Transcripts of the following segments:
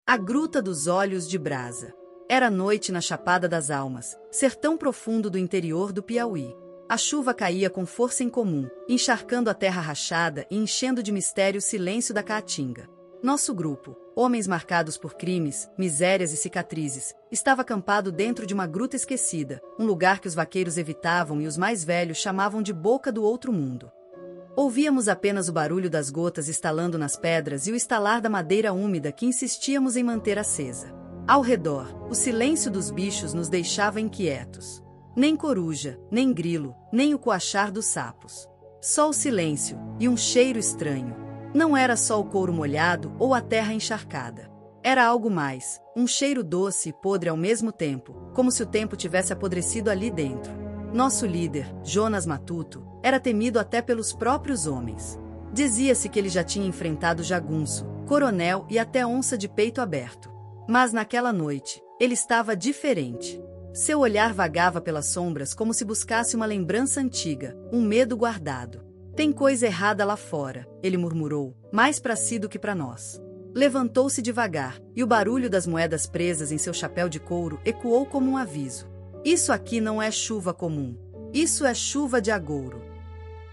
A Gruta dos Olhos de Brasa. Era noite na Chapada das Almas, sertão profundo do interior do Piauí. A chuva caía com força incomum, encharcando a terra rachada e enchendo de mistério o silêncio da caatinga. Nosso grupo, homens marcados por crimes, misérias e cicatrizes, estava acampado dentro de uma gruta esquecida, um lugar que os vaqueiros evitavam e os mais velhos chamavam de Boca do Outro Mundo. Ouvíamos apenas o barulho das gotas estalando nas pedras e o estalar da madeira úmida que insistíamos em manter acesa. Ao redor, o silêncio dos bichos nos deixava inquietos. Nem coruja, nem grilo, nem o coachar dos sapos. Só o silêncio e um cheiro estranho. Não era só o couro molhado ou a terra encharcada. Era algo mais, um cheiro doce e podre ao mesmo tempo, como se o tempo tivesse apodrecido ali dentro. Nosso líder, Jonas Matuto, era temido até pelos próprios homens. Dizia-se que ele já tinha enfrentado jagunço, coronel e até onça de peito aberto. Mas naquela noite, ele estava diferente. Seu olhar vagava pelas sombras como se buscasse uma lembrança antiga, um medo guardado. Tem coisa errada lá fora, ele murmurou, mais para si do que para nós. Levantou-se devagar, e o barulho das moedas presas em seu chapéu de couro ecoou como um aviso. Isso aqui não é chuva comum. Isso é chuva de agouro.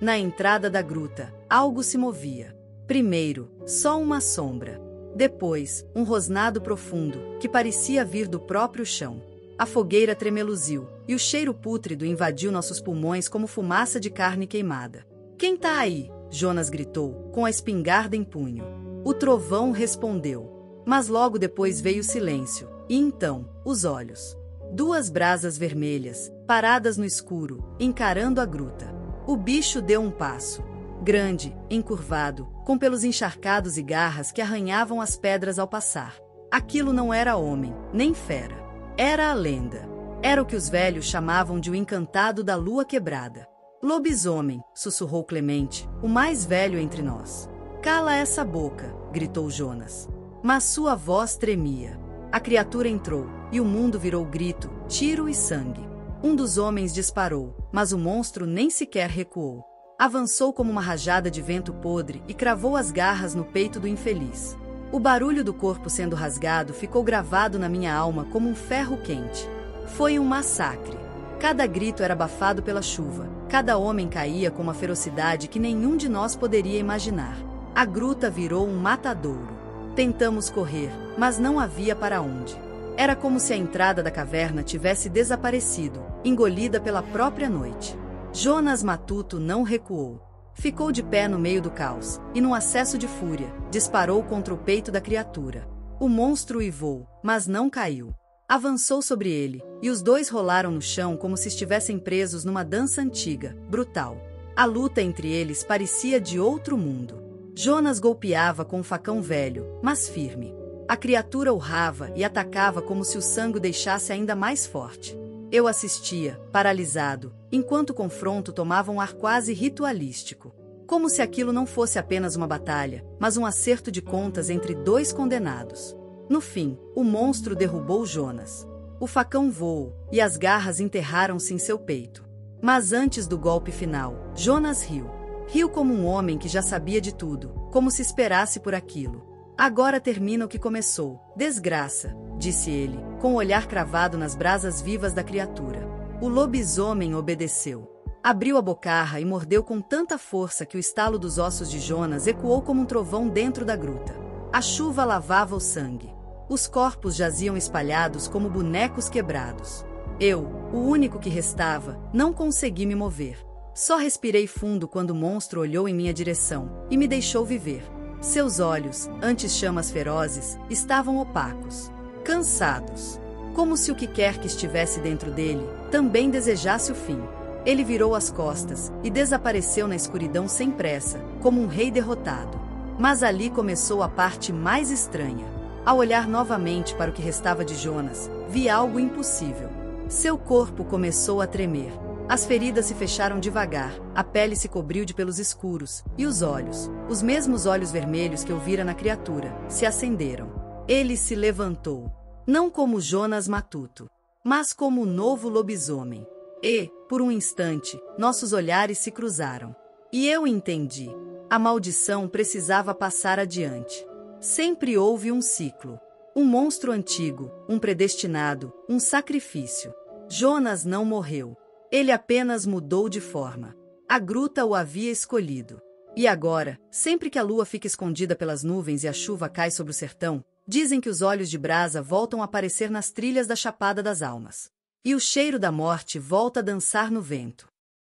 Na entrada da gruta, algo se movia. Primeiro, só uma sombra. Depois, um rosnado profundo, que parecia vir do próprio chão. A fogueira tremeluziu, e o cheiro pútrido invadiu nossos pulmões como fumaça de carne queimada. "Quem tá aí?" Jonas gritou, com a espingarda em punho. O trovão respondeu. Mas logo depois veio o silêncio, e então, os olhos. Duas brasas vermelhas, paradas no escuro, encarando a gruta. O bicho deu um passo. Grande, encurvado, com pelos encharcados e garras que arranhavam as pedras ao passar. Aquilo não era homem, nem fera. Era a lenda. Era o que os velhos chamavam de o encantado da lua quebrada. "Lobisomem", sussurrou Clemente, o mais velho entre nós. "Cala essa boca", gritou Jonas. Mas sua voz tremia. A criatura entrou, e o mundo virou grito, tiro e sangue. Um dos homens disparou, mas o monstro nem sequer recuou. Avançou como uma rajada de vento podre e cravou as garras no peito do infeliz. O barulho do corpo sendo rasgado ficou gravado na minha alma como um ferro quente. Foi um massacre. Cada grito era abafado pela chuva, cada homem caía com uma ferocidade que nenhum de nós poderia imaginar. A gruta virou um matadouro. Tentamos correr, mas não havia para onde. Era como se a entrada da caverna tivesse desaparecido, engolida pela própria noite. Jonas Matuto não recuou. Ficou de pé no meio do caos, e num acesso de fúria, disparou contra o peito da criatura. O monstro uivou, mas não caiu. Avançou sobre ele, e os dois rolaram no chão como se estivessem presos numa dança antiga, brutal. A luta entre eles parecia de outro mundo. Jonas golpeava com um facão velho, mas firme. A criatura urrava e atacava como se o sangue o deixasse ainda mais forte. Eu assistia, paralisado, enquanto o confronto tomava um ar quase ritualístico. Como se aquilo não fosse apenas uma batalha, mas um acerto de contas entre dois condenados. No fim, o monstro derrubou Jonas. O facão voou, e as garras enterraram-se em seu peito. Mas antes do golpe final, Jonas riu. Riu como um homem que já sabia de tudo, como se esperasse por aquilo. "Agora termina o que começou, desgraça", disse ele, com o olhar cravado nas brasas vivas da criatura. O lobisomem obedeceu. Abriu a bocarra e mordeu com tanta força que o estalo dos ossos de Jonas ecoou como um trovão dentro da gruta. A chuva lavava o sangue. Os corpos jaziam espalhados como bonecos quebrados. Eu, o único que restava, não consegui me mover. Só respirei fundo quando o monstro olhou em minha direção e me deixou viver. Seus olhos, antes chamas ferozes, estavam opacos, cansados. Como se o que quer que estivesse dentro dele, também desejasse o fim. Ele virou as costas e desapareceu na escuridão sem pressa, como um rei derrotado. Mas ali começou a parte mais estranha. Ao olhar novamente para o que restava de Jonas, vi algo impossível. Seu corpo começou a tremer. As feridas se fecharam devagar, a pele se cobriu de pelos escuros, e os olhos, os mesmos olhos vermelhos que eu vira na criatura, se acenderam. Ele se levantou. Não como Jonas Matuto, mas como o novo lobisomem. E, por um instante, nossos olhares se cruzaram. E eu entendi. A maldição precisava passar adiante. Sempre houve um ciclo. Um monstro antigo, um predestinado, um sacrifício. Jonas não morreu. Ele apenas mudou de forma. A gruta o havia escolhido. E agora, sempre que a lua fica escondida pelas nuvens e a chuva cai sobre o sertão, dizem que os olhos de brasa voltam a aparecer nas trilhas da Chapada das Almas. E o cheiro da morte volta a dançar no vento.